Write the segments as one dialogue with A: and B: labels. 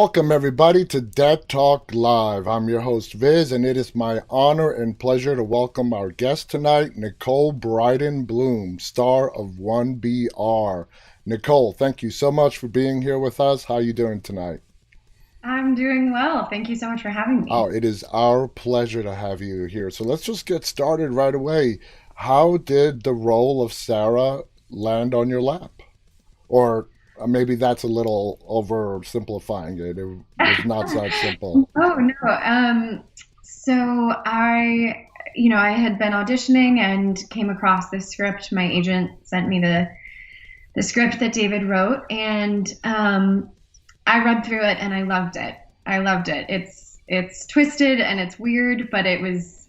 A: Welcome, everybody, to Dead Talk Live. I'm your host, Viz, and it is my honor and pleasure to welcome our guest tonight, Nicole Brydon Bloom, star of 1BR. Nicole, thank you so much for being here with us. How are you doing tonight?
B: I'm doing well. Thank you so much for having
A: Oh,
B: me.
A: it is our pleasure to have you here. So let's just get started right away. How did the role of Sarah land on your lap? Or maybe that's a little oversimplifying it. It was not that simple.
B: Oh no. So I had been auditioning and came across this script. My agent sent me the script that David wrote, and I read through it and I loved it. I loved it. It's twisted and it's weird, but it was,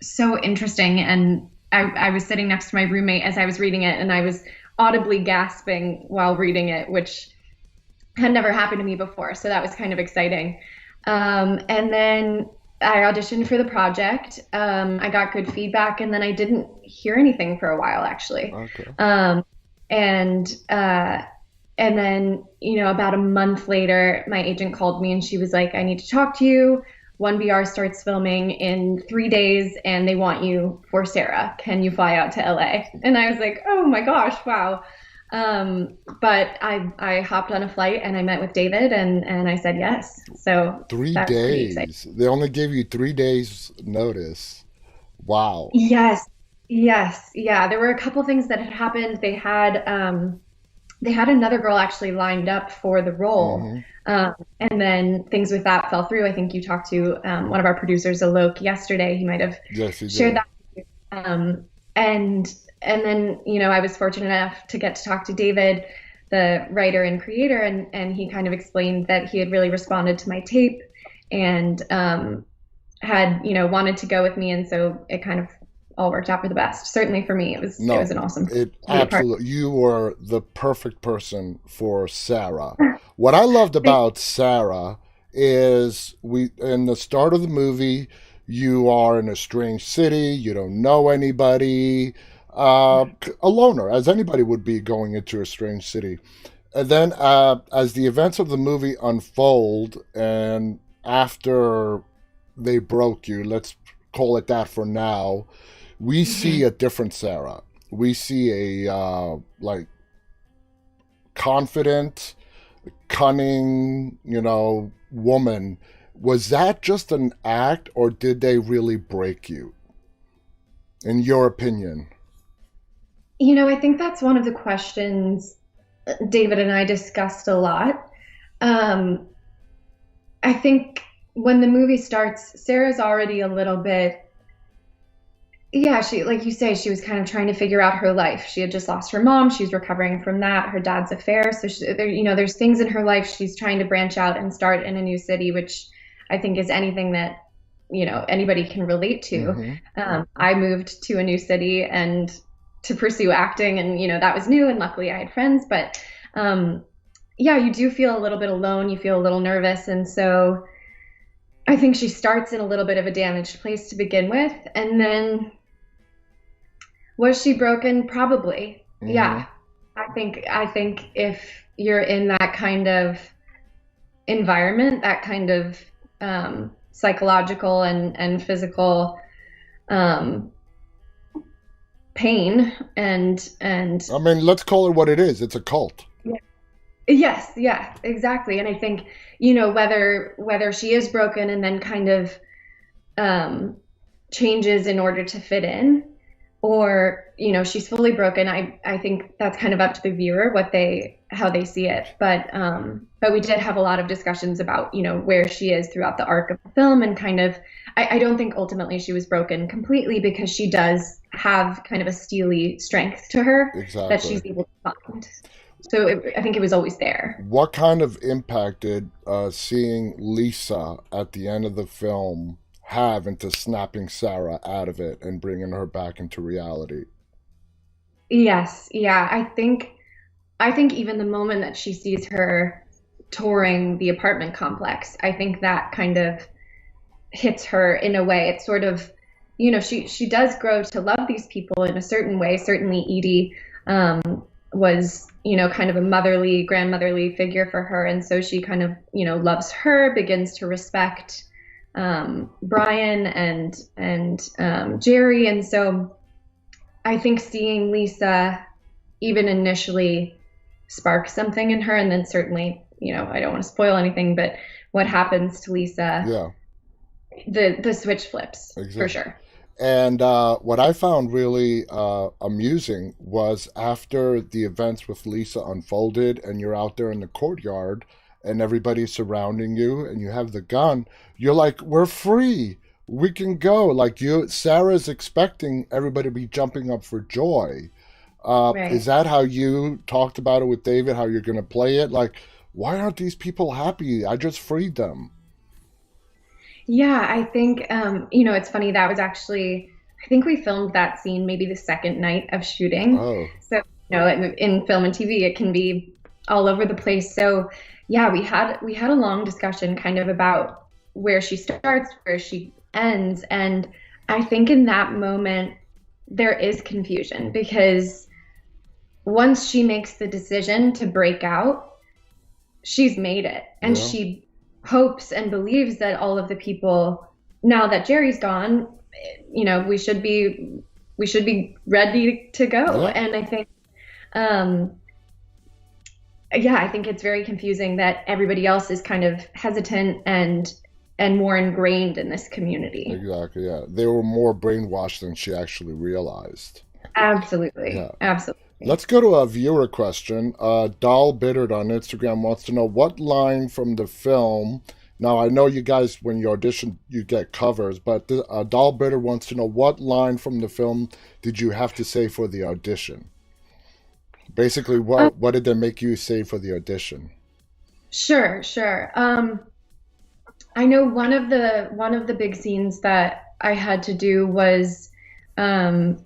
B: so interesting. And I was sitting next to my roommate as I was reading it, and I was audibly gasping while reading it, which had never happened to me before. So that was kind of exciting. And then I auditioned for the project. I got good feedback, and then I didn't hear anything for a while, actually.
A: Okay.
B: Um, and and then, about a month later, my agent called me and she was like, "I need to talk to you. 1BR starts filming in 3 days, and they want you for Sarah. Can you fly out to LA?" And I was like, "Oh my gosh, wow." But I hopped on a flight and I met with David, and I said yes. So
A: Three
B: that was pretty exciting.
A: days. They only gave you 3 days notice. Wow.
B: Yes, yes, yeah. There were a couple things that had happened. They had another girl actually lined up for the role,
A: Hmm.
B: and then things with that fell through. I think you talked to one of our producers, Alok, yesterday. He might have
A: Yes, you
B: shared
A: did.
B: that. Um, and and then I was fortunate enough to get to talk to David, the writer and creator, and he kind of explained that he had really responded to my tape and had wanted to go with me, and so it kind of all worked out for the best. Certainly for me, it was
A: No,
B: an awesome
A: it
B: to be a part
A: absolutely, you were the perfect person for Sarah. What I loved
B: of.
A: about Sarah is in the start of the movie, you are in a strange city, you don't know anybody, a loner, as anybody would be going into a strange city. And then, as the events of the movie unfold, and after they broke you, let's call it that for now, we see
B: Mhm.
A: a different Sarah. We see a like confident, cunning, woman. Was that just an act, or did they really break you? In your opinion?
B: I think that's one of the questions David and I discussed a lot. Um, I think when the movie starts, Sarah's already a little bit, yeah, she, like you say, she was kind of trying to figure out her life. She had just lost her mom. She's recovering from that, her dad's affair. So there's things in her life. She's trying to branch out and start in a new city, which I think is anything that, anybody can relate to.
A: Mm-hmm.
B: I moved to a new city and to pursue acting, and, that was new. And luckily I had friends, but, yeah, you do feel a little bit alone. You feel a little nervous. And so I think she starts in a little bit of a damaged place to begin with. And then was she broken? Probably.
A: Mm-hmm.
B: Yeah. I think if you're in that kind of environment, that kind of psychological and physical um, pain and
A: I mean, let's call it what it is. It's a cult.
B: yes, yeah, exactly. And I think, whether she is broken and then kind of um, changes in order to fit in, or she's fully broken. I think that's kind of up to the viewer what they how they see it. But we did have a lot of discussions about where she is throughout the arc of the film, and kind of I don't think ultimately she was broken completely, because she does have kind of a steely strength to her that
A: Exactly.
B: she's able to find. So I think it was always there.
A: What kind of impact did seeing Lisa at the end of the film have into snapping Sarah out of it and bringing her back into reality?
B: Yes, yeah, I think even the moment that she sees her touring the apartment complex, I think that kind of hits her in a way. It's sort of, she does grow to love these people in a certain way. Certainly Edie, was, kind of a motherly, grandmotherly figure for her. And so she kind of, loves her, begins to respect Brian and Jerry. And so I think seeing Lisa even initially spark something in her, and then certainly, I don't want to spoil anything, but what happens to Lisa,
A: Yeah,
B: the switch flips for
A: exactly.
B: sure.
A: And what I found really amusing was after the events with Lisa unfolded, and you're out there in the courtyard, and everybody's surrounding you, and you have the gun. You're like, "We're free. We can go." Like you, Sarah's expecting everybody to be jumping up for joy. Is
B: Right.
A: that how you talked about it with David? How you're going to play it? Like, why aren't these people happy? I just freed them.
B: Yeah, I think it's funny that was actually I think we filmed that scene maybe the second night of shooting.
A: Oh,
B: So, in film and TV it can be all over the place. So, yeah, we had a long discussion kind of about where she starts, where she ends, and I think in that moment there is confusion because once she makes the decision to break out, she's made it. And
A: yeah,
B: she hopes and believes that all of the people, now that Jerry's gone, we should be ready to go.
A: yeah.
B: And I think, um, yeah, I think it's very confusing that everybody else is kind of hesitant and more ingrained in this community.
A: Exactly, yeah. They were more brainwashed than she actually realized.
B: Absolutely.
A: Yeah.
B: Absolutely.
A: Let's go to a viewer question. Doll Bitterd on Instagram wants to know what line from the film. Now, I know you guys, when you audition, you get covers, but Doll Bitterd wants to know what line from the film did you have to say for the audition? Basically,
B: Um,
A: what did they make you say for the audition?
B: sure, sure. I know one of the big scenes that I had to do was um,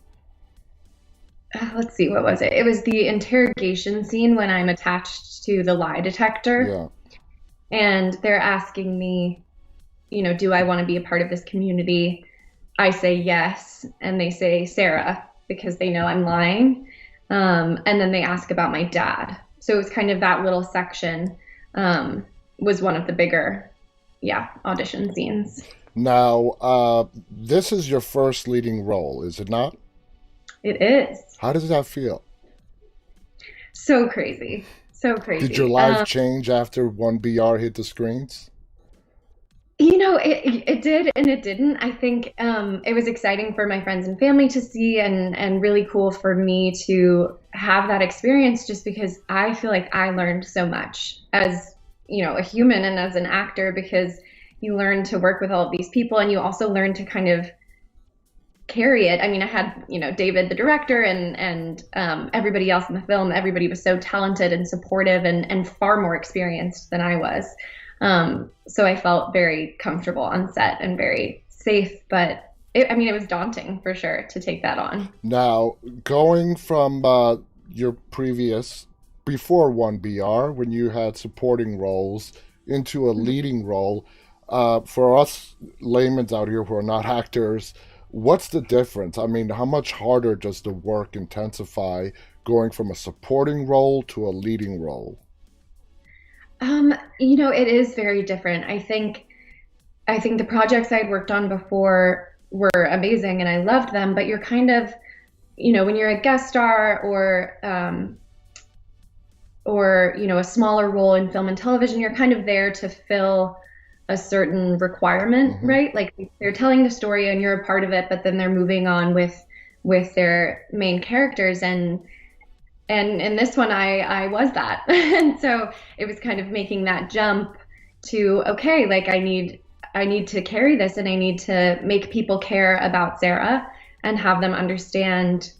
B: let's see, what was it? It was the interrogation scene when I'm attached to the lie detector
A: Yeah,
B: and they're asking me, do I want to be a part of this community? I say yes, and they say Sarah because they know I'm lying. And then they ask about my dad. So it was kind of that little section was one of the bigger, yeah, audition scenes.
A: now, this is your first leading role, is it not?
B: It is
A: How does that feel?
B: so crazy, so
A: Did your
B: crazy.
A: life change after 1BR hit the screens?
B: It did and it didn't. I think it was exciting for my friends and family to see and really cool for me to have that experience just because I feel like I learned so much as, a human and as an actor because you learn to work with all of these people and you also learn to kind of carry it. I mean, I had, David, the director, and everybody else in the film. Everybody was so talented and supportive and far more experienced than I was. So I felt very comfortable on set and very safe. But it was daunting for sure to take that on.
A: Now, going from your previous, before 1BR, when you had supporting roles, into a leading role, for us laymen out here who are not actors, what's the difference? I mean, how much harder does the work intensify going from a supporting role to a leading role?
B: It is very different. I think the projects I'd worked on before were amazing and I loved them, but you're kind of, when you're a guest star or a smaller role in film and television, you're kind of there to fill a certain requirement,
A: Hmm.
B: right? Like they're telling the story and you're a part of it, but then they're moving on with their main characters and in this one I was that. And so it was kind of making that jump to okay, like I need to carry this and I need to make people care about Sarah and have them understand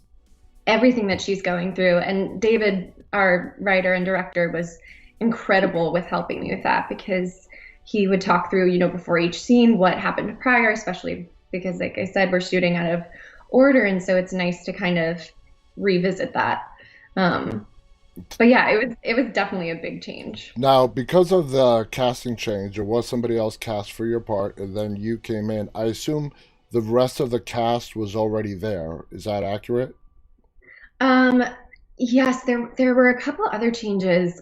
B: everything that she's going through. And David, our writer and director, was incredible with helping me with that because he would talk through, before each scene what happened prior, especially because, like I said, we're shooting out of order. And so it's nice to kind of revisit that. Um, but yeah, it was definitely a big change.
A: Now, because of the casting change, there was somebody else cast for your part, and then you came in. I assume the rest of the cast was already there. Is that accurate?
B: Um, Yes, there were a couple other changes.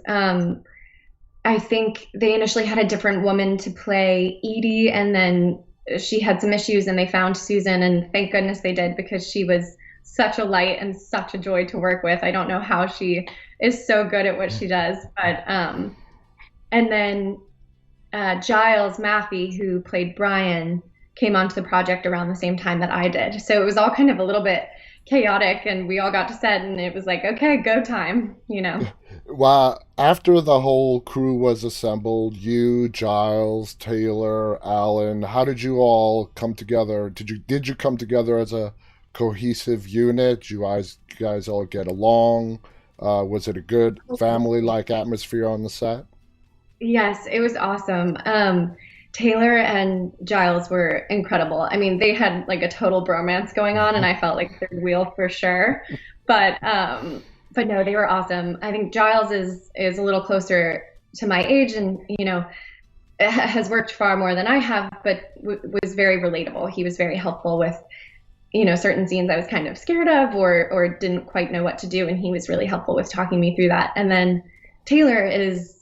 B: I think they initially had a different woman to play Edie, and then she had some issues, and they found Susan, and thank goodness they did because she was such a light and such a joy to work with. I don't know how she is so good at what she does, but and then Giles Matthey, who played Brian, came onto the project around the same time that I did. So it was all kind of a little bit chaotic, and we all got to set, and it was like, okay, go time, you know.
A: Well, after the whole crew was assembled, you, Giles, Taylor, Alan, how did you all come together? Did you come together as a cohesive unit? You guys all get along? Was it a good family like atmosphere on the set?
B: Yes, it was awesome. Taylor and Giles were incredible. I mean, they had like a total bromance going on, and I felt like third wheel for sure. But no, they were awesome. I think Giles is a little closer to my age, and has worked far more than I have, but was very relatable. He was very helpful with certain scenes I was kind of scared of or didn't quite know what to do, and he was really helpful with talking me through that. And then Taylor is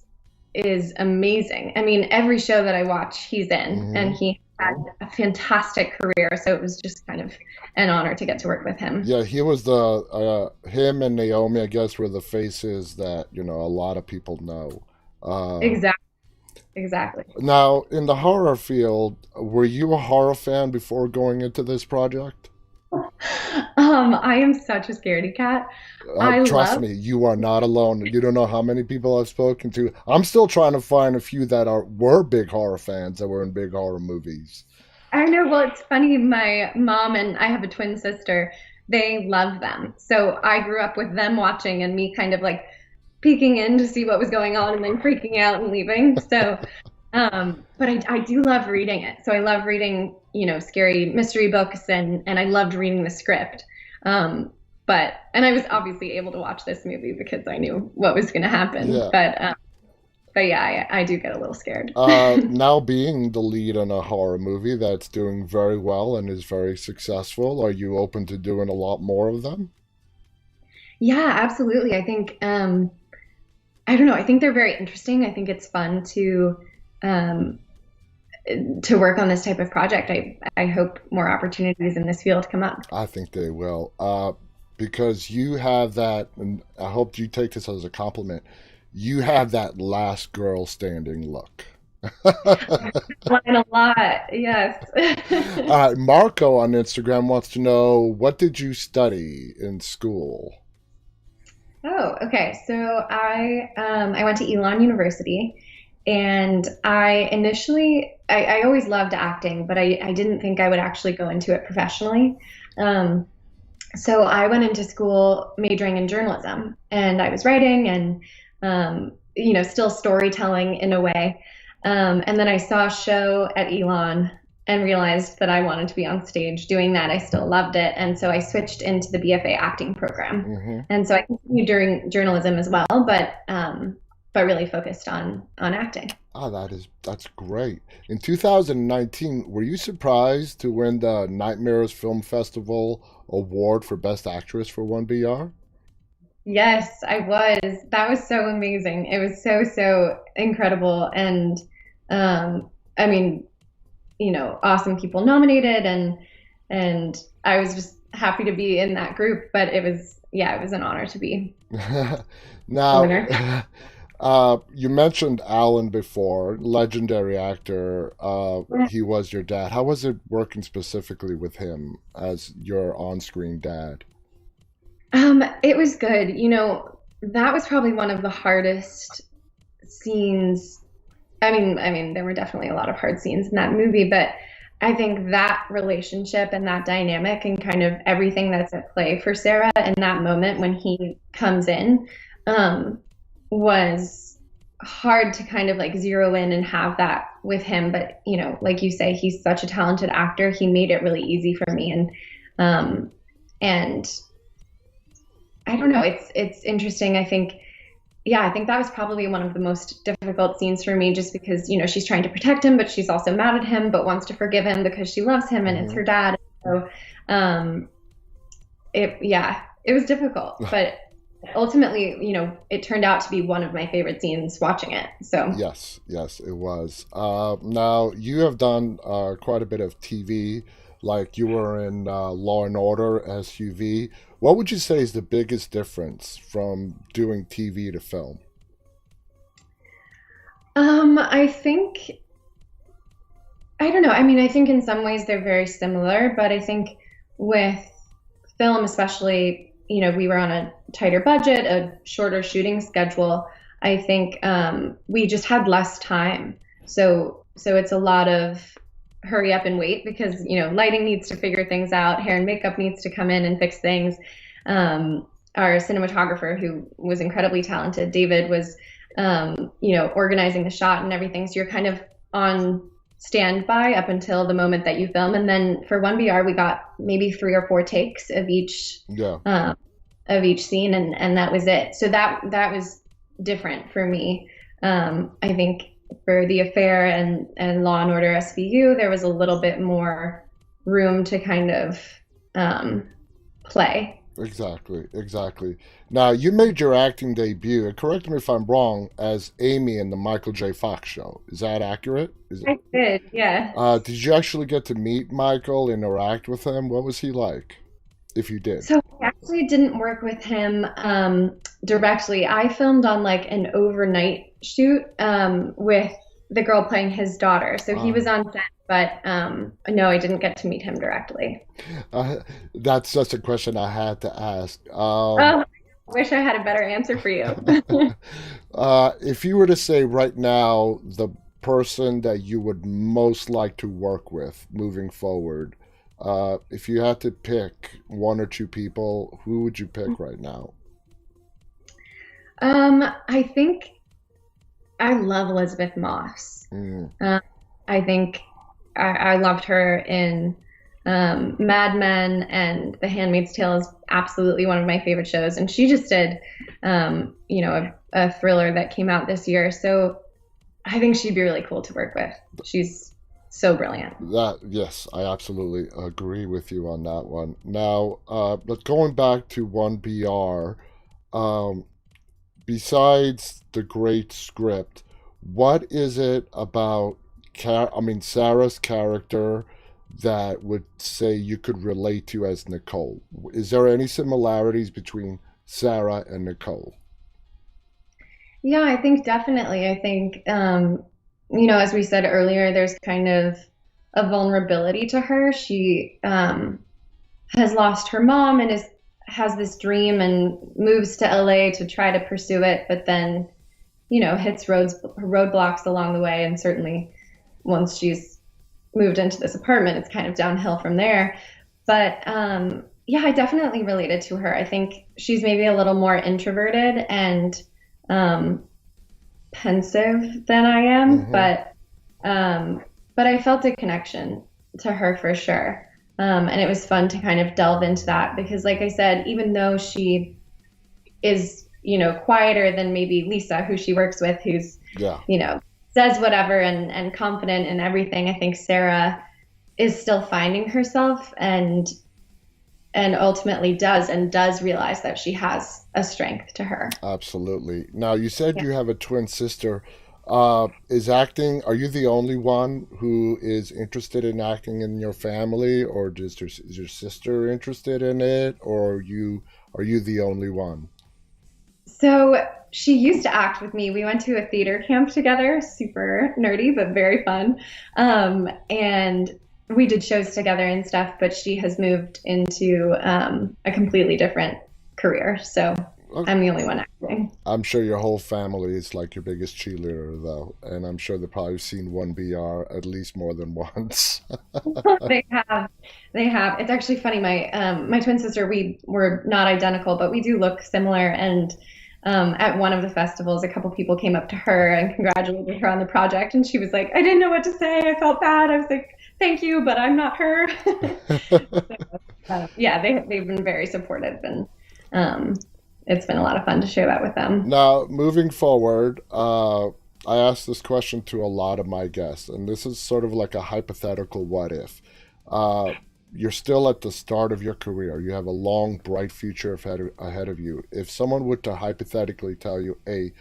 B: amazing. I mean, every show that I watch, he's in,
A: Hmm.
B: and he had a fantastic career. So it was just kind of an honor to get to work with him.
A: Yeah, he was him and Naomi, I guess, were the faces that, a lot of people know. Uh,
B: Exactly, exactly.
A: Now, in the horror field, were you a horror fan before going into this project?
B: I am such a scaredy cat. I
A: Trust
B: love.
A: me, you are not alone. You don't know how many people I've spoken to. I'm still trying to find a few that were big horror fans that were in big horror movies.
B: I know. Well, it's funny. My mom and I have a twin sister. They love them. So I grew up with them watching and me kind of like peeking in to see what was going on and then freaking out and leaving. So, but I do love reading it. So I love reading, scary mystery books and I loved reading the script. Um, and I was obviously able to watch this movie because I knew what was going to happen.
A: Yeah.
B: But yeah, I do get a little scared.
A: Now being the lead in a horror movie that's doing very well and is very successful, are you open to doing a lot more of them?
B: Yeah, absolutely. I think I don't know. I think they're very interesting. I think it's fun um, to work on this type of project. I hope more opportunities in this field come up.
A: I think they will. Because you have that, and I hope you take this as a compliment. You have that last girl standing look.
B: Line a lot, yes.
A: Marco on Instagram wants to know, what did you study in school?
B: Oh, okay. So I went to Elon University, and I always loved acting, but I didn't think I would actually go into it professionally. Um, so I went into school majoring in journalism, and I was writing and still storytelling in a way. And then I saw a show at Elon and realized that I wanted to be on stage doing that. I still loved it, and so I switched into the BFA acting program.
A: Hmm.
B: And so I continued during journalism as well, but really focused on acting.
A: That's great. In 2019, were you surprised to win the Nightmares Film Festival award for Best Actress for 1BR?
B: Yes, I was. That was so amazing. It was so incredible, and I mean, awesome people nominated, and I was just happy to be in that group. But it was an honor to be the
A: Now,
B: winner.
A: you mentioned Alan before, legendary actor. He was your dad. How was it working specifically with him as your on-screen dad?
B: It was good. That was probably one of the hardest scenes. I mean, there were definitely a lot of hard scenes in that movie, but I think that relationship and that dynamic and kind of everything that's at play for Sarah in that moment when he comes in, um, was hard to kind of like zero in and have that with him. But, like you say, he's such a talented actor. He made it really easy for me. Um, and I don't know. It's interesting. I think, yeah, I think that was probably one of the most difficult scenes for me, just because she's trying to protect him, but she's also mad at him, but wants to forgive him because she loves him and it's
A: Hmm.
B: her dad. So, um, it was difficult, but ultimately, it turned out to be one of my favorite scenes watching it. So,
A: Yes, yes, it was. Now you have done quite a bit of TV, like you were in Law and Order SUV. What would you say is the biggest difference from doing TV to film?
B: I think, I don't know. I mean, I think in some ways they're very similar, but I think with film, especially, we were on a tighter budget, a shorter shooting schedule. I think we just had less time. So it's a lot of hurry up and wait because, lighting needs to figure things out, hair and makeup needs to come in and fix things. Our cinematographer, who was incredibly talented, David, was, organizing the shot and everything. So you're kind of on standby up until the moment that you film. And then for 1BR, we got maybe 3 or 4 takes
A: Yeah,
B: of each scene, and that was it. So that was different for me. I think for The Affair and Law and Order SVU, there was a little bit more room to kind of play.
A: exactly, exactly. Now you made your acting debut, and correct me if I'm wrong, as Amy in the Michael J. Fox show. Is that accurate? Is it?
B: I did, yeah.
A: Did you actually get to meet Michael, interact with him? What was he like? If you did.
B: So I actually didn't work with him directly. I filmed on like an overnight shoot with the girl playing his daughter. So he was
A: Um,
B: on set, but no, I didn't get to meet him directly.
A: uh, that's just a question I had to ask.
B: Oh, I wish I had a better answer for you.
A: If you were to say right now the person that you would most like to work with moving forward, if you had to pick one or two people, who would you pick right now?
B: I think I love Elizabeth Moss.
A: Mm,
B: Um, I think I loved her in Mad Men, and The Handmaid's Tale is absolutely one of my favorite shows. And she just did, a thriller that came out this year. So I think she'd be really cool to work with. She's so brilliant.
A: that yes, I absolutely agree with you on that one. Now, but going back to one BR, um, besides the great script, what is it about Sarah's character that would say you could relate to as Nicole? Is there any similarities between Sarah and Nicole?
B: Yeah, I think definitely. I think, as we said earlier, there's kind of a vulnerability to her. She has lost her mom and has this dream and moves to LA to try to pursue it, but then, hits roadblocks along the way. And certainly once she's moved into this apartment, it's kind of downhill from there. But yeah, I definitely related to her. I think she's maybe a little more introverted and um, pensive than I am,
A: Hmm.
B: but I felt a connection to her for sure. And it was fun to kind of delve into that because, like I said, even though she is, quieter than maybe Lisa, who she works with, who's,
A: Yeah,
B: you know, says whatever and confident in everything, I think Sarah is still finding herself and ultimately does realize that she has a strength to her.
A: absolutely. Now, you said
B: Yeah.
A: you have a twin sister. Are you the only one who is interested in acting in your family, or is your sister interested in it, or are you the only one?
B: So she used to act with me. We went to a theater camp together, super nerdy, but very fun. And we did shows together and stuff, but she has moved into a completely different career. So I'm the only one acting.
A: I'm sure your whole family is like your biggest cheerleader, though, and I'm sure they've probably seen 1BR at least more than once.
B: They have, they have. It's actually funny. My twin sister, we were not identical, but we do look similar. And at one of the festivals, a couple people came up to her and congratulated her on the project, and she was like, "I didn't know what to say. I felt bad." I was like, "Thank you, but I'm not her." Yeah, they've been very supportive, and um, it's been a lot of fun to share that with them.
A: Now, moving forward, I ask this question to a lot of my guests, and this is sort of like a hypothetical what if. Uh, you're still at the start of your career. You have a long, bright future ahead of you. If someone were to hypothetically tell you, hey,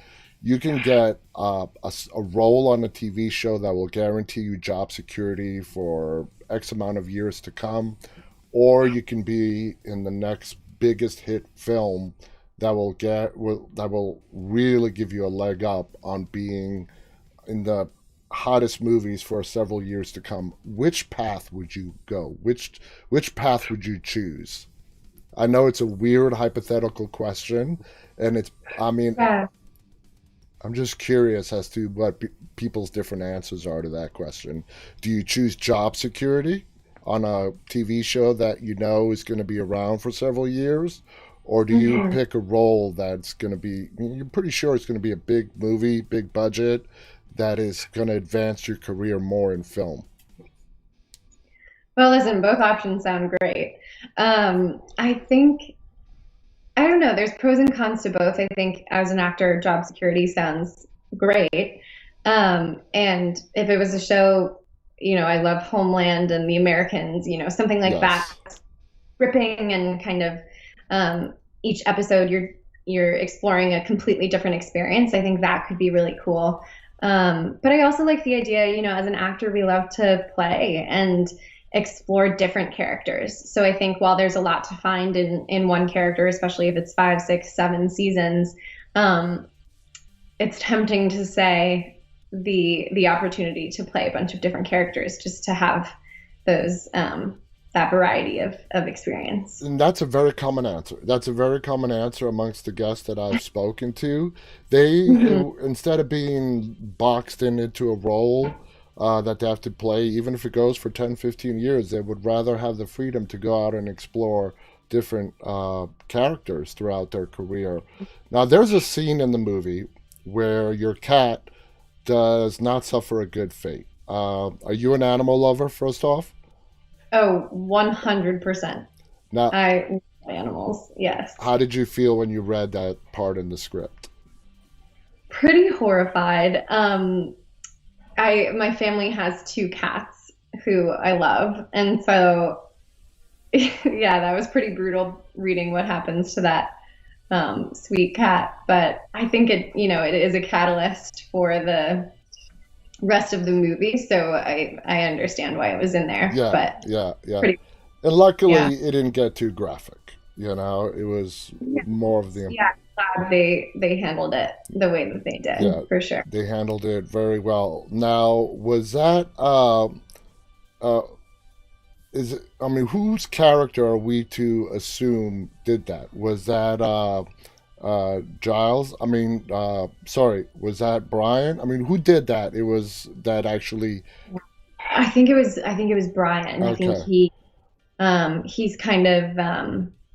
A: you can get a role on a TV show that will guarantee you job security for X amount of years to come, or you can be in the next biggest hit film that will really give you a leg up on being in the hottest movies for several years to come. Which path would you go? Which path would you choose? I know it's a weird hypothetical question, and it's I mean
B: Yeah.
A: I'm just curious as to what people's different answers are to that question. Do you choose job security on a TV show that you know is going to be around for several years? Or do you
B: Mhm.
A: pick a role that's going to be, you're pretty sure it's going to be a big movie, big budget, that is going to advance your career more in film?
B: Well, listen, both options sound great. I think I don't know. There's pros and cons to both. I think as an actor, job security sounds great. And if it was a show, I love Homeland and The Americans, something like that,
A: Yes.
B: gripping and kind of each episode you're exploring a completely different experience. I think that could be really cool. But I also like the idea, as an actor, we love to play and explore different characters. So I think while there's a lot to find in one character, especially if it's 5, 6, 7 seasons, um, it's tempting to say the opportunity to play a bunch of different characters just to have those that variety of experience.
A: And that's a very common answer. That's a very common answer amongst the guests that I've spoken to.
B: Hmm.
A: Instead of being boxed into a role that they have to play, even if it goes for 10, 15 years, they would rather have the freedom to go out and explore different characters throughout their career. Now, there's a scene in the movie where your cat does not suffer a good fate. Are you an animal lover, first off?
B: Oh, 100%.
A: Now,
B: I love animals. Yes.
A: how did you feel when you read that part in the script?
B: Pretty horrified. I my family has two cats who I love, and so yeah, that was pretty brutal reading what happens to that sweet cat. But I think it is a catalyst for the rest of the movie, so I understand why it was in there.
A: Yeah,
B: But
A: yeah, yeah.
B: pretty,
A: And
B: yeah,
A: luckily, it didn't get too graphic. It was
B: yeah,
A: more of the,
B: yeah. Glad they handled it the way that they did
A: yeah,
B: for sure.
A: they handled it very well. Now, was that, uh, is it, I mean, whose character are we to assume did that? Was that, Giles? I mean, sorry, was that Brian? I mean, who did that? It was that actually,
B: I think it was Brian. I think
A: okay.
B: he's kind of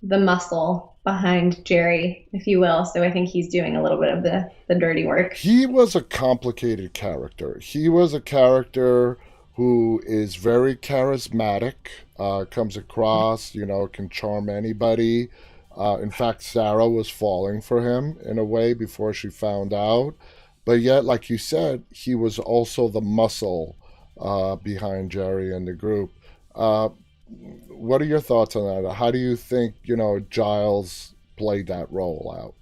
B: the muscle behind Jerry, if you will. So I think he's doing a little bit of the dirty work.
A: He was a complicated character. He was a character who is very charismatic, comes across, can charm anybody. In fact, Sarah was falling for him in a way before she found out. But yet, like you said, he was also the muscle behind Jerry and the group. Uh, what are your thoughts on that? How do you think, Giles played that role out?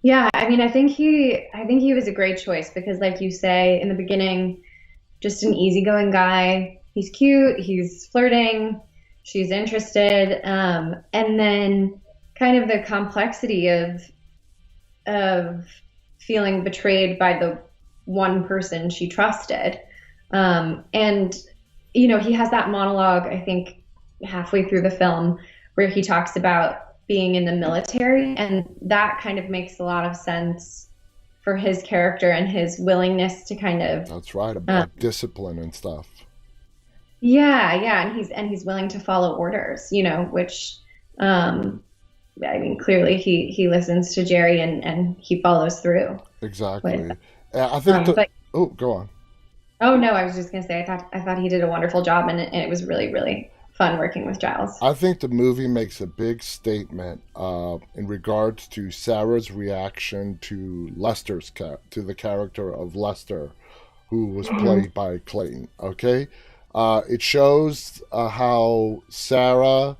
B: Yeah, I mean, I think he was a great choice because, like you say in the beginning, just an easygoing guy. He's cute. He's flirting. She's interested, and then kind of the complexity of feeling betrayed by the one person she trusted. And he has that monologue, I think, halfway through the film where he talks about being in the military, and that kind of makes a lot of sense for his character and his willingness to kind of
A: That's right,
B: uh,
A: about discipline and stuff.
B: yeah, yeah, and he's willing to follow orders, which um I mean, clearly he listens to Jerry and he follows through with.
A: Exactly. I think
B: But
A: oh, go on.
B: oh no, I was just gonna say I thought he did a wonderful job, and it was really really fun working with Giles.
A: I think the movie makes a big statement in regards to Sarah's reaction to to the character of Lester, who was
B: Hmm.
A: played by Clayton. Okay, It shows how Sarah,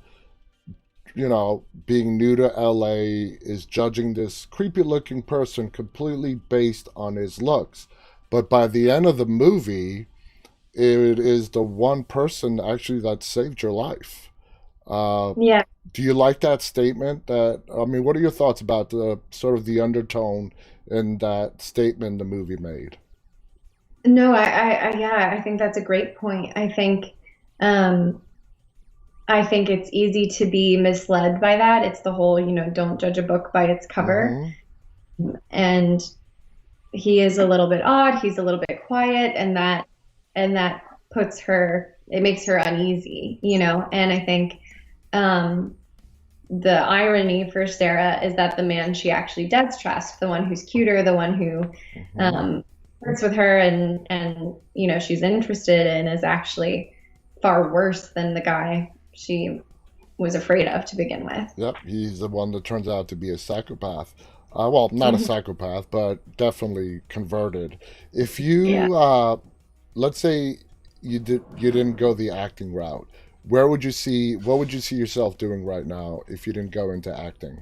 A: being new to LA, is judging this creepy looking person completely based on his looks. But by the end of the movie, it is the one person actually that saved your life. Uh,
B: Yeah.
A: do you like that statement? I mean, what are your thoughts about the sort of the undertone in that statement the movie made?
B: No, yeah, I think that's a great point. Um, I think it's easy to be misled by that. It's the whole, don't judge a book by its cover.
A: Mm-hmm.
B: And he is a little bit odd. He's a little bit quiet, and that puts her. It makes her uneasy. And I think um, the irony for Sarah is that the man she actually does trust, the one who's cuter, the one who
A: Mm-hmm.
B: um, works with her and she's interested in, is actually far worse than the guy she was afraid of to begin with.
A: Yep, he's the one that turns out to be a psychopath. Well, not a
B: Mhm.
A: psychopath, but definitely converted. If
B: Yeah.
A: you, let's say, you didn't go the acting route, what would you see yourself doing right now if you didn't go into acting?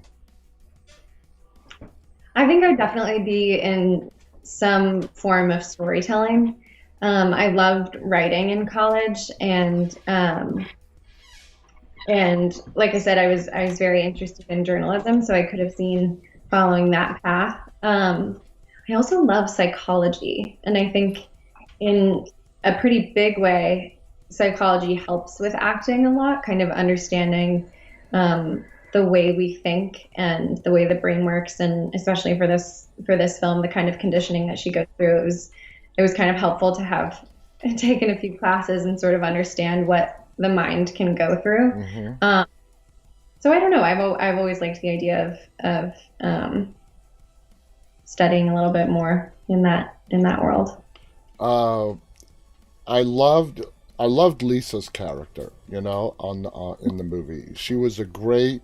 B: I think I'd definitely be in some form of storytelling. I loved writing in college, and like I said, I was very interested in journalism, so I could have seen following that path. I also love psychology, and I think in a pretty big way, psychology helps with acting a lot, kind of understanding the way we think and the way the brain works, and especially for this film, the kind of conditioning that she goes through. It was kind of helpful to have taken a few classes and sort of understand what the mind can go through.
A: Mm-hmm.
B: Um, so I don't know. I've always liked the idea of studying a little bit more in that world.
A: Uh, I loved I loved Lisa's character, on in the movie. She was a great.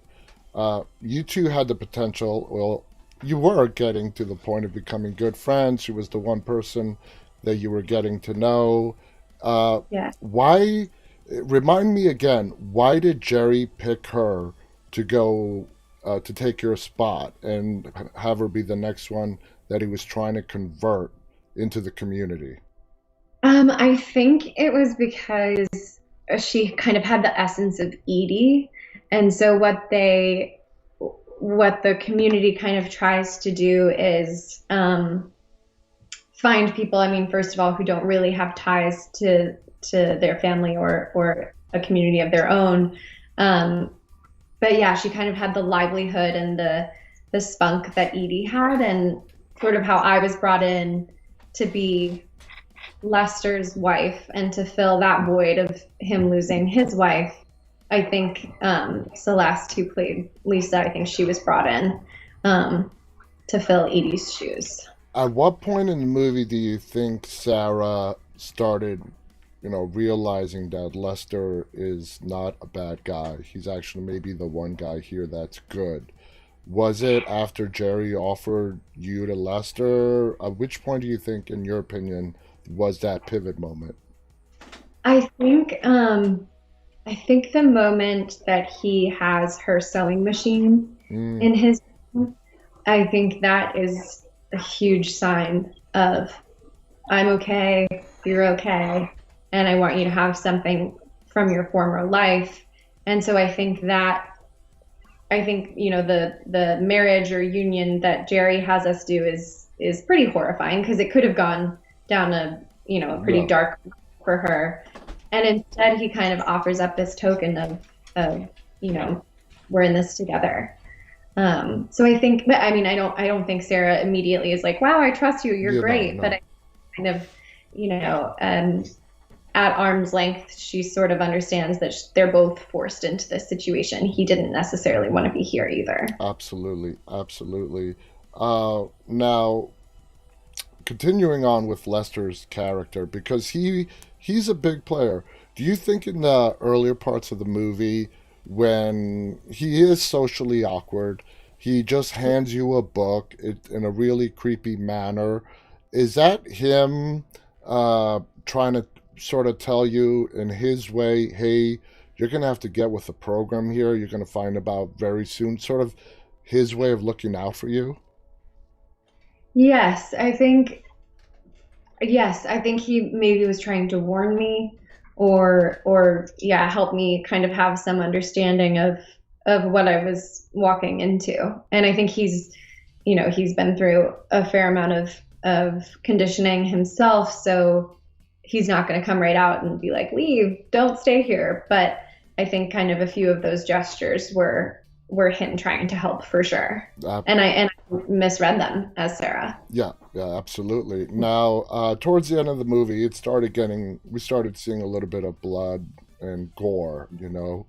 A: You two had the potential. Well, you were getting to the point of becoming good friends. She was the one person that you were getting to know. Uh,
B: Yeah.
A: why? Remind me again. Why did Jerry pick her to go to take your spot and have her be the next one that he was trying to convert into the community?
B: I think it was because she kind of had the essence of Edie, and so what the community kind of tries to do is find people. I mean, first of all, who don't really have ties to their family or a community of their own. Um, but yeah, she kind of had the livelihood and the spunk that Edie had, and sort of how I was brought in to be Lester's wife and to fill that void of him losing his wife. I think Celeste, who played Lisa, I think she was brought in um, to fill Edie's shoes.
A: At what point in the movie do you think Sarah started, realizing that Lester is not a bad guy? He's actually maybe the one guy here that's good. Was it after Jerry offered you to Lester? At which point do you think, in your opinion, was that pivot moment?
B: I think I think the moment that he has her sewing machine
A: Mm,
B: in his, I think that is a huge sign of I'm okay, you're okay, and I want you to have something from your former life. And so I think the marriage or union that Jerry has us do is pretty horrifying because it could have gone down a pretty
A: yeah.
B: dark for her, and instead he kind of offers up this token of you know we're in this together. So I think, but I mean, I don't think Sarah immediately is like, wow, I trust you, you're great, but
A: No.
B: I kind of you know at arm's length, she sort of understands that they're both forced into this situation. He didn't necessarily want to be here either.
A: Absolutely. Absolutely. Now, continuing on with Lester's character, because he's a big player. Do you think in the earlier parts of the movie, when he is socially awkward, he just hands you a book in a really creepy manner? Is that him trying to sort of tell you in his way, hey, you're going to have to get with the program here. You're going to find about very soon, sort of his way of looking out for you?
B: Yes, I think yes, I think he maybe was trying to warn me or yeah, help me kind of have some understanding of what I was walking into. And I think he's been through a fair amount of conditioning himself, so he's not going to come right out and be like, "Leave, don't stay here." But I think kind of a few of those gestures were him trying to help for sure.
A: Uh,
B: And I misread them as Sarah.
A: yeah, yeah, absolutely. Now, towards the end of the movie, we started seeing a little bit of blood and gore, you know.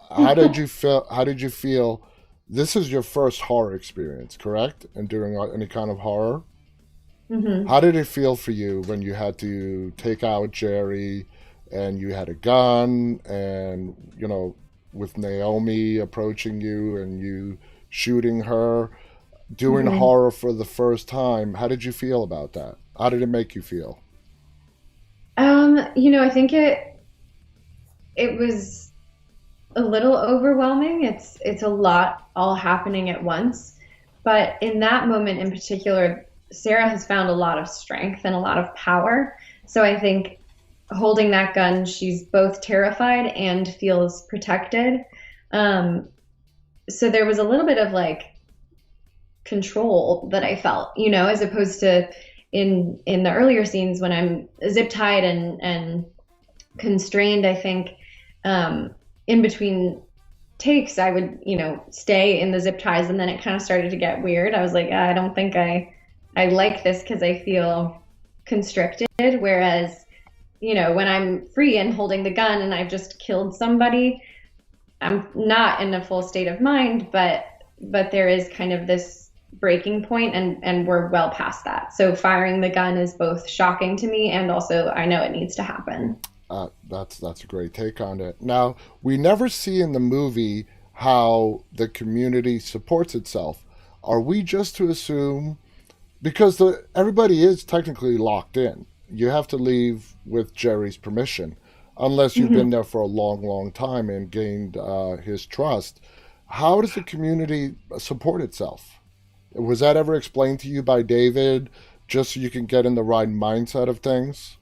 A: How did you feel? How did you feel? This is your first horror experience, correct? And doing any kind of horror?
B: Hmm.
A: How did it feel for you when you had to take out Jerry and you had a gun and, with Naomi approaching you and you shooting her, doing
B: Hmm.
A: horror for the first time? How did you feel about that? How did it make you feel?
B: I think it was a little overwhelming. It's a lot all happening at once. But in that moment in particular, Sarah has found a lot of strength and a lot of power. So I think holding that gun, she's both terrified and feels protected. Um, so there was a little bit of like control that I felt, as opposed to in the earlier scenes when I'm zip tied and constrained. I think in between takes, I would, stay in the zip ties, and then it kind of started to get weird. I was like, I don't think I like this because I feel constricted. Whereas, when I'm free and holding the gun and I've just killed somebody, I'm not in a full state of mind, but there is kind of this breaking point, and we're well past that. So firing the gun is both shocking to me and also I know it needs to happen.
A: That's a great take on it. Now, we never see in the movie how the community supports itself. Are we just to assume because everybody is technically locked in? You have to leave with Jerry's permission, unless you've
B: Mhm.
A: been there for a long, long time and gained his trust. How does the community support itself? Was that ever explained to you by David, just so you can get in the right mindset of things?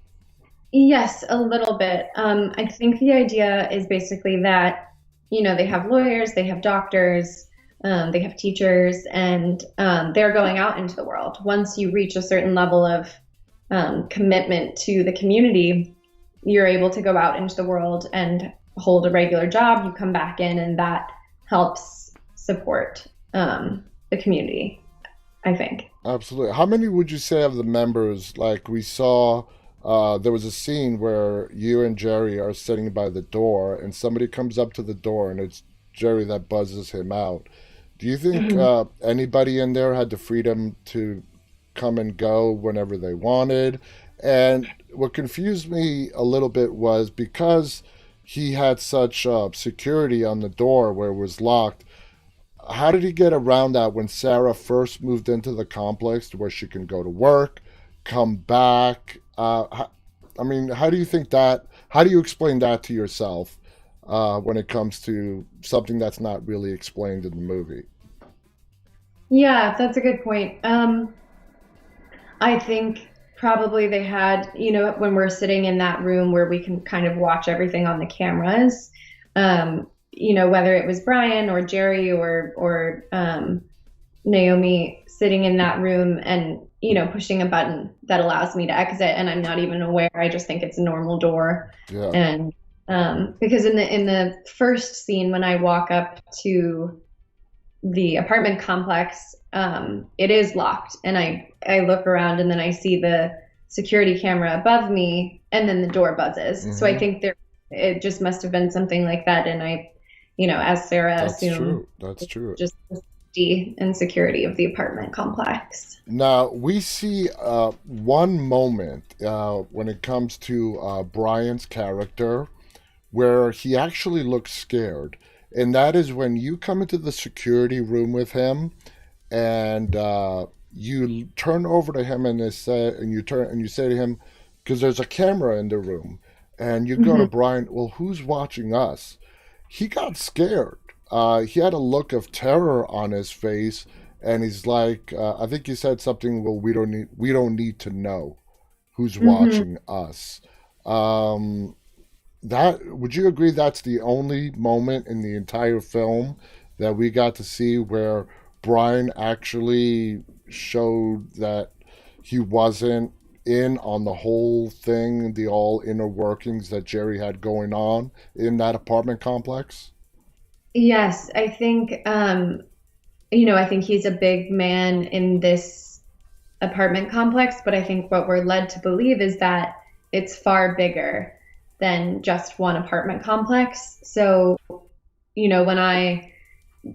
B: Yes, a little bit. I think the idea is basically that, they have lawyers, they have doctors, they have teachers, and they're going out into the world. Once you reach a certain level of commitment to the community, you're able to go out into the world and hold a regular job. You come back in, and that helps support the community, I think.
A: Absolutely. How many would you say of the members, like we saw, there was a scene where you and Jerry are sitting by the door and somebody comes up to the door and it's Jerry that buzzes him out. Do you think
B: Mhm.
A: anybody in there had the freedom to come and go whenever they wanted? And what confused me a little bit was because he had such security on the door where it was locked, how did he get around that when Sarah first moved into the complex to where she can go to work, come back? I mean, how do you think that? How do you explain that to yourself when it comes to something that's not really explained in the movie?
B: Yeah, that's a good point. I think probably they had, when we're sitting in that room where we can kind of watch everything on the cameras, whether it was Brian or Jerry or Naomi sitting in that room and, pushing a button that allows me to exit and I'm not even aware. I just think it's a normal door.
A: Yeah.
B: And because in the first scene when I walk up to the apartment complex, it is locked, and I look around and then I see the security camera above me, and then the door buzzes. So I
A: Hmm.
B: think there it just must have been something like that, and I, as Sarah
A: That's
B: assume,
A: true. That's
B: it's
A: true.
B: just the safety and security of the apartment complex.
A: Now, we see one moment when it comes to Brian's character where he actually looks scared. And that is when you come into the security room with him and you turn over to him and you say to him, because there's a camera in the room, and you go to
B: Hmm.
A: Brian. Well, who's watching us? He got scared. He had a look of terror on his face, and he's like, I think he said something. Well, we don't need to know who's
B: Hmm.
A: watching us. Um, that would you agree that's the only moment in the entire film that we got to see where Brian actually showed that he wasn't in on the whole thing, the all inner workings that Jerry had going on in that apartment complex?
B: Yes, I think I think he's a big man in this apartment complex, but I think what we're led to believe is that it's far bigger than just one apartment complex. So, when I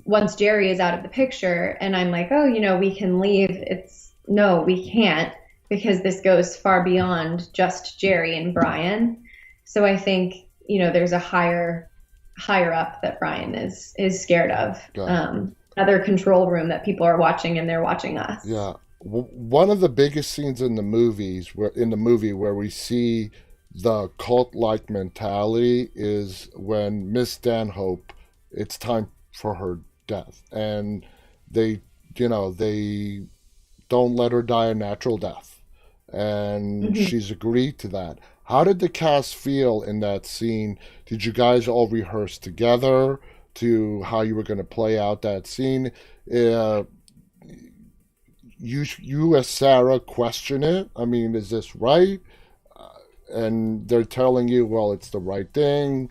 B: once Jerry is out of the picture and I'm like, oh, we can leave, it's no, we can't, because this goes far beyond just Jerry and Brian. So I think, there's a higher up that Brian is scared of.
A: Got it.
B: Other control room that people are watching and they're watching us.
A: Yeah. One of the biggest scenes in the movie where we see the cult-like mentality is when Miss Stanhope, it's time for her death, and they, they don't let her die a natural death, and
B: Mhm.
A: she's agreed to that. How did the cast feel in that scene? Did you guys all rehearse together to how you were going to play out that scene? Uh, you as Sarah question it. I mean, is this right? And they're telling you, well, it's the right thing.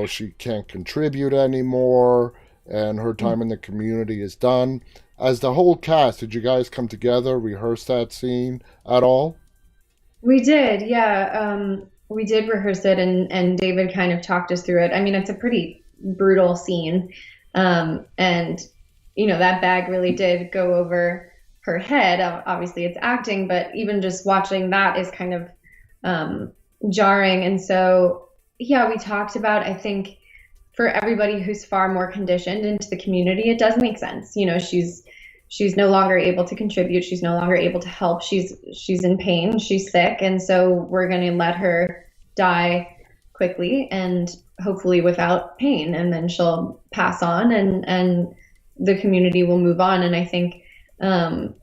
A: She can't contribute anymore, and her time in the community is done. As the whole cast, did you guys come together, rehearse that scene at all?
B: We did, yeah. We did rehearse it, and David kind of talked us through it. I mean, it's a pretty brutal scene, and that bag really did go over her head. Obviously, it's acting, but even just watching that is kind of um, jarring. And so, yeah, we talked about. I think for everybody who's far more conditioned into the community, it does make sense. She's no longer able to contribute. She's no longer able to help. She's in pain. She's sick, and so we're going to let her die quickly and hopefully without pain, and then she'll pass on, and the community will move on. And um,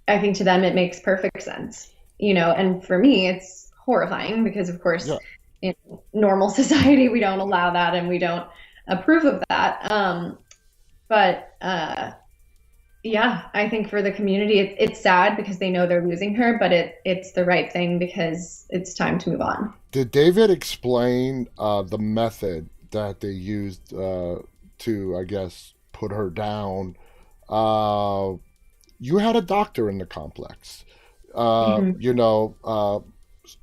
B: I think to them it makes perfect sense. And for me it's horrifying because of course
A: Yeah.
B: in normal society we don't allow that and we don't approve of that. But yeah, I think for the community, it's sad because they know they're losing her, but it's the right thing because it's time to move on.
A: Did David explain the method that they used to, I guess, put her down? Uh, you had a doctor in the complex. Uh,
B: Hmm.
A: you know, uh,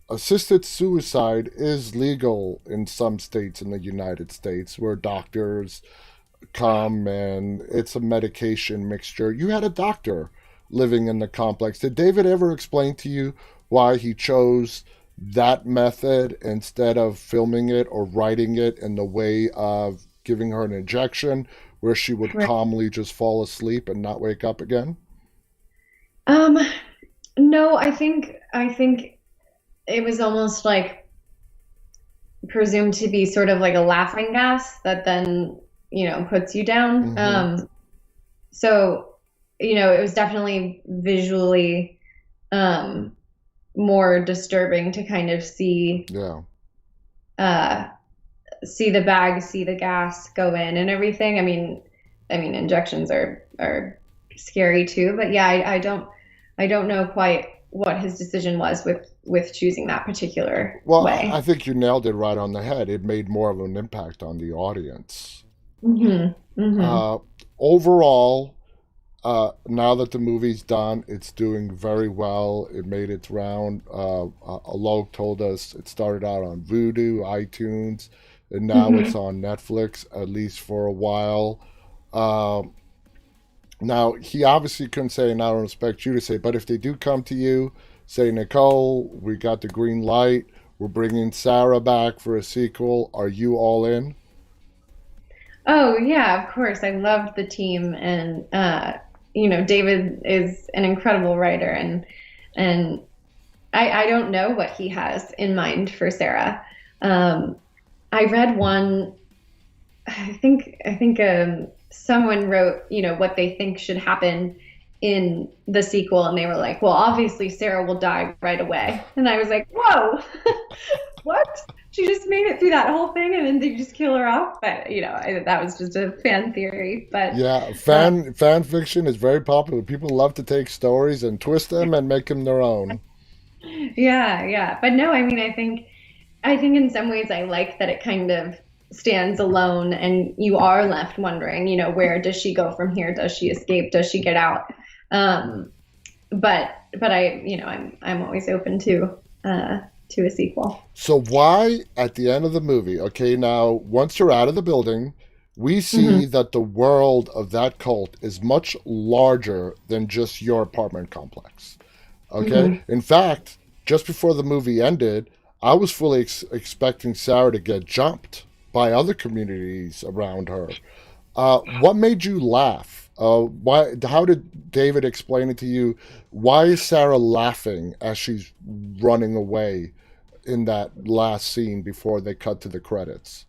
A: Assisted suicide is legal in some states in the United States where doctors come and it's a medication mixture. You had a doctor living in the complex. Did David ever explain to you why he chose that method instead of filming it or writing it in the way of giving her an injection where she would
B: Right.
A: calmly just fall asleep and not wake up again?
B: Um, no, I think it was almost like presumed to be sort of like a laughing gas that then puts you down.
A: Mm-hmm.
B: So it was definitely visually um, more disturbing to kind of
A: Yeah.
B: uh, see the bag, see the gas go in and everything. I mean injections are scary too, but yeah, I don't know quite what his decision was with choosing that particular
A: Well, I
B: way.
A: think you nailed it right on the head. It made more of an impact on the audience.
B: Mhm. Mhm.
A: Uh, Overall, now that the movie's done, it's doing very well. It made its round. Alok told us it started out on Vudu, iTunes, and now it's
B: Mhm.
A: on Netflix, at least for a while. Uh, Now, he obviously couldn't say, and I don't expect you to say, but if they do come to you, say, Nicole, we got the green light, we're bringing Sarah back for a sequel, are you all in?
B: Oh yeah, of course. I loved the team, and David is an incredible writer, and I don't know what he has in mind for Sarah. Um, I read one. I think someone wrote, what they think should happen in the sequel, and they were like, "Well, obviously Sarah will die right away." And I was like, "Whoa, what? She just made it through that whole thing, and then they just kill her off?" But that was just a fan theory. But
A: Yeah,
B: uh,
A: fan fiction is very popular. People love to take stories and twist them and make them their own.
B: yeah, yeah. But no, I mean, I think in some ways I like that it kind of stands alone and you are left wondering, where does she go from here? Does she escape? Does she get out? Um, but I'm always open to a sequel.
A: So why at the end of the movie, okay, now once you're out of the building, we
B: Hmm.
A: see that the world of that cult is much larger than just your apartment complex. Okay?
B: Hmm.
A: In fact, just before the movie ended, I was fully expecting Sarah to get jumped by other communities around her. What made you laugh? Why? How did David explain it to you? Why is Sarah laughing as she's running away in that last scene before they cut to the credits?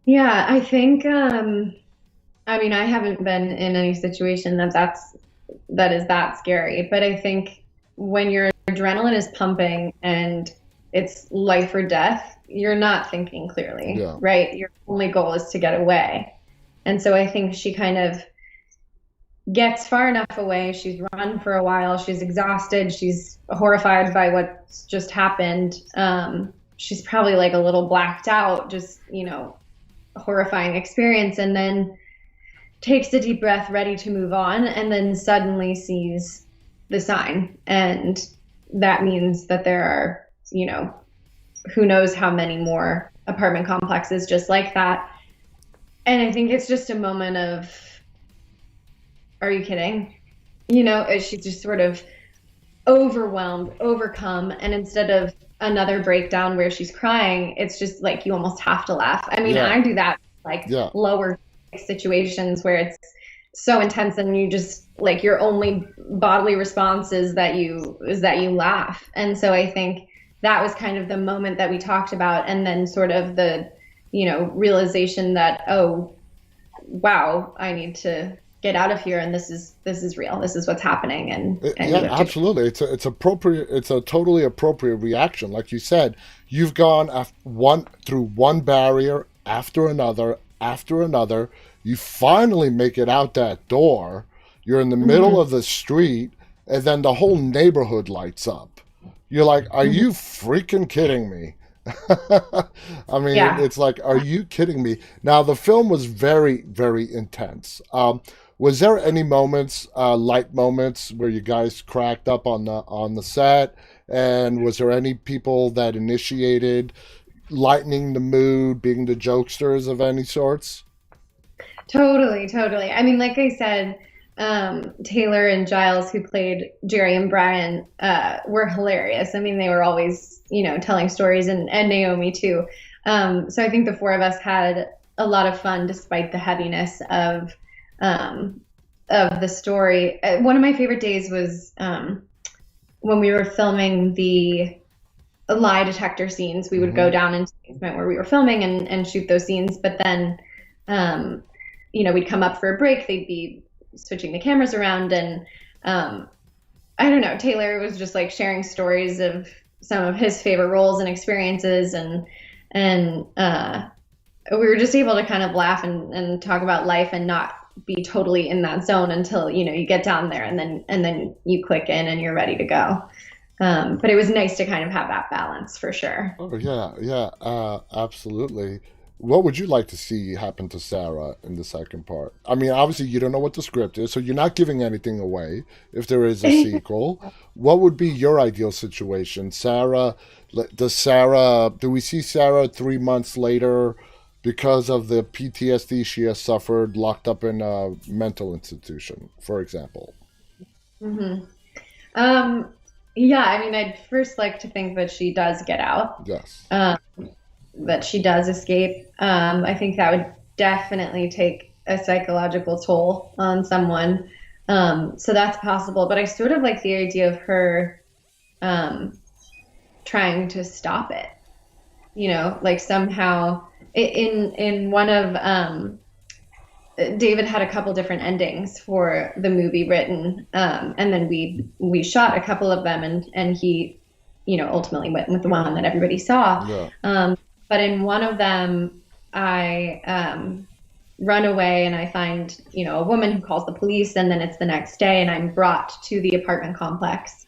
B: Yeah, I think I mean I haven't been in any situation that is that scary, but I think when your adrenaline is pumping and it's life or death, you're not thinking clearly,
A: Yeah,
B: right? Your only goal is to get away. And so I think she kind of gets far enough away. She's run for a while. She's exhausted. She's horrified by what's just happened. She's probably like a little blacked out, just, horrifying experience. And then takes a deep breath, ready to move on, and then suddenly sees the sign. And that means that there are, who knows how many more apartment complexes just like that. And I think it's just a moment of, are you kidding? She's just sort of overwhelmed, overcome. And instead of another breakdown where she's crying, it's just like you almost have to laugh. I mean,
A: yeah,
B: I do that like
A: yeah.
B: lower situations where it's so intense and you just like your only bodily response is that you laugh. And so I think that was kind of the moment that we talked about, and then sort of the realization that, oh wow, I need to get out of here, and this is real, this is what's happening, and you
A: Yeah,
B: have to.
A: absolutely. It's appropriate. It's a totally appropriate reaction. Like you said, you've gone through one barrier after another. You finally make it out that door. You're in the middle
B: Mhm.
A: of the street, and then the whole neighborhood lights up. You're like, "Are
B: Mhm.
A: you freaking kidding me?" I mean,
B: Yeah.
A: it's like, "Are you kidding me?" Now, the film was very, very intense. Was there any moments, light moments, where you guys cracked up on the set? And was there any people that initiated lightening the mood, being the jokesters of any sorts?
B: Totally, totally. I mean, like I said, Taylor and Giles, who played Jerry and Brian, were hilarious. I mean, they were always, telling stories, and Naomi too. So I think the four of us had a lot of fun despite the heaviness um, of the story. One of my favorite days was when we were filming the lie detector scenes. We would
A: Mm-hmm.
B: go down into the basement where we were filming and shoot those scenes, but then um, we'd come up for a break. They'd be switching the cameras around, and I don't know. Taylor was just like sharing stories of some of his favorite roles and experiences, and we were just able to kind of laugh and talk about life and not be totally in that zone until you get down there, and then you click in and you're ready to go. But it was nice to kind of have that balance for sure.
A: Oh yeah, yeah, absolutely. What would you like to see happen to Sarah in the second part? I mean, obviously you don't know what the script is, so you're not giving anything away. If there is a sequel, what would be your ideal situation? Do we see Sarah 3 months later because of the PTSD she has suffered, locked up in a mental institution, for example?
B: Hmm. Um, yeah, I mean, I'd first like to think that she does get out,
A: Yes.
B: um, that she does escape. I think that would definitely take a psychological toll on someone. So that's possible. But I sort of like the idea of her. trying to stop it. Like somehow in one of David had a couple different endings for the movie written, and then we shot a couple of them, and he, ultimately went with the one that everybody saw.
A: Yeah.
B: But in one of them, I run away and I find, a woman who calls the police, and then it's the next day, and I'm brought to the apartment complex,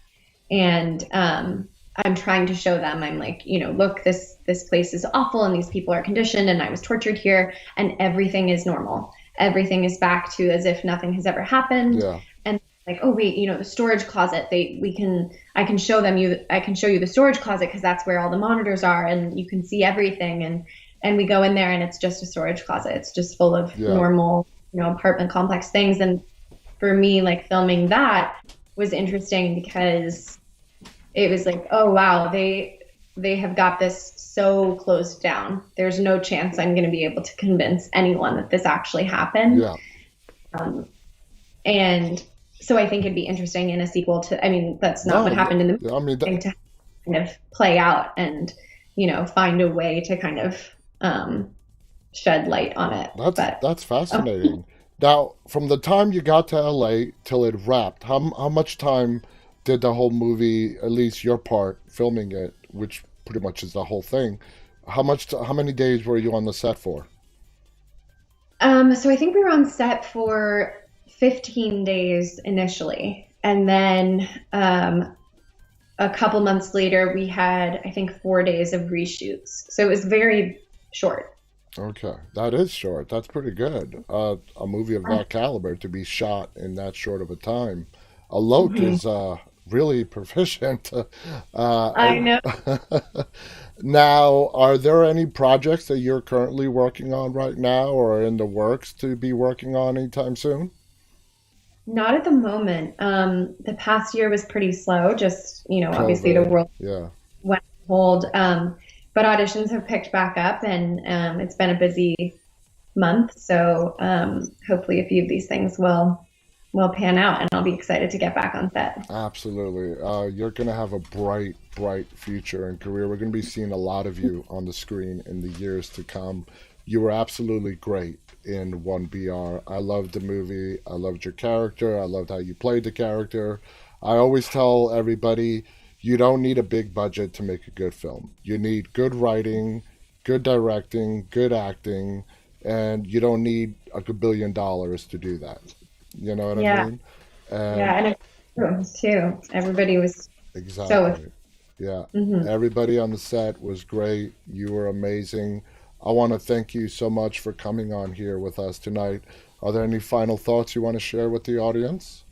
B: and I'm trying to show them, I'm like, look, this place is awful, and these people are conditioned, and I was tortured here, and everything is normal. Everything is back to as if nothing has ever happened.
A: Yeah.
B: And like, oh wait, the storage closet, I can show you the storage closet, because that's where all the monitors are, and you can see everything. And we go in there, and it's just a storage closet. It's just full of normal, apartment complex things. And for me, like, filming that was interesting, because it was like, oh wow, they have got this so closed down. There's no chance I'm going to be able to convince anyone that this actually happened.
A: Yeah.
B: And so I think it'd be interesting in a sequel to, I mean, that's not what happened in the movie.
A: I mean,
B: to kind of play out and, find a way to kind of shed light on it.
A: That's fascinating. Now, from the time you got to LA till it wrapped, how much time did the whole movie, at least your part filming it, which pretty much is the whole thing, how many days were you on the set for?
B: So I think we were on set for 15 days initially, and then a couple months later we had, I think, 4 days of reshoots. So it was very short.
A: Okay, that is short. That's pretty good. A movie of that caliber to be shot in that short of a time. Alok is really proficient.
B: I know.
A: Now, are there any projects that you're currently working on right now, or in the works to be working on anytime soon?
B: Not at the moment. The past year was pretty slow. Just, obviously the
A: COVID.
B: world
A: Yeah.
B: went on hold. But auditions have picked back up, and it's been a busy month. So hopefully a few of these things will pan out, and I'll be excited to get back on set.
A: Absolutely. You're going to have a bright, bright future and career. We're going to be seeing a lot of you on the screen in the years to come. You were absolutely great in 1BR. I loved the movie. I loved your character. I loved how you played the character. I always tell everybody, you don't need a big budget to make a good film. You need good writing, good directing, good acting, and you don't need $1 billion to do that. You know what I
B: Yeah,
A: mean?
B: yeah,
A: And
B: and it too. Everybody was so.
A: exactly. Yeah.
B: Mhm.
A: Everybody on the set was great. You were amazing. I want to thank you so much for coming on here with us tonight. Are there any final thoughts you want to share with the audience?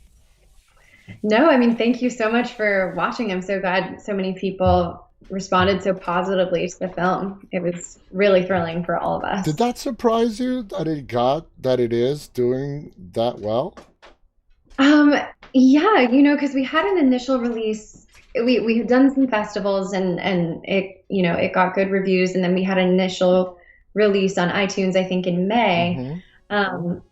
B: No, I mean, thank you so much for watching. I'm so glad so many people responded so positively to the film. It was really thrilling for all of
A: Did
B: us.
A: that surprise you that it is doing that well?
B: Um, yeah, because we had an initial release. We had done some festivals, and it got good reviews, and then we had an initial release on iTunes, I think in May.
A: Mm-hmm.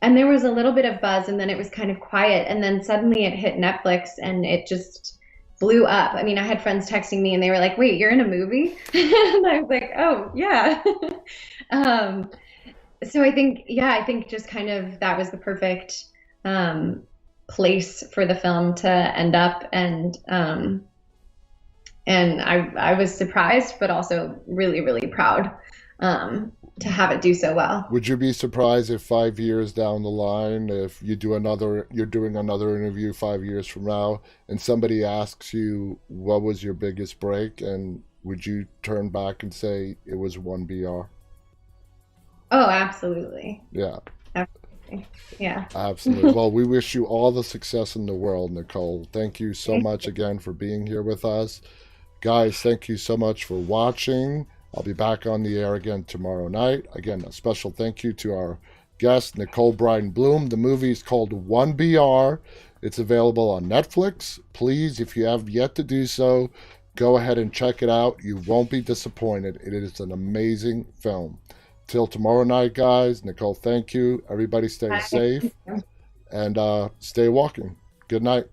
B: And there was a little bit of buzz, and then it was kind of quiet, and then suddenly it hit Netflix, and it just blew up. I mean, I had friends texting me, and they were like, "Wait, you're in a movie?" And I was like, "Oh, yeah." um, so I think just kind of that was the perfect um, place for the film to end up, and I was surprised, but also really, really proud to have it do so well.
A: Would you be surprised if 5 years down the line, if you're doing another interview 5 years from now, and somebody asks you what was your biggest break, and would you turn back and say it was 1BR?
B: Oh, absolutely.
A: Yeah,
B: Absolutely. Yeah.
A: absolutely. Well, we wish you all the success in the world, Nicole. Thank you so much again for being here with us. Guys, thank you so much for watching. I'll be back on the air again tomorrow night. Again, a special thank you to our guest, Nicole Brydon Bloom. The movie is called 1BR. It's available on Netflix. Please, if you have yet to do so, go ahead and check it out. You won't be disappointed. It is an amazing film. Till tomorrow night, guys. Nicole, thank you. Everybody stay safe and stay walking. Good night.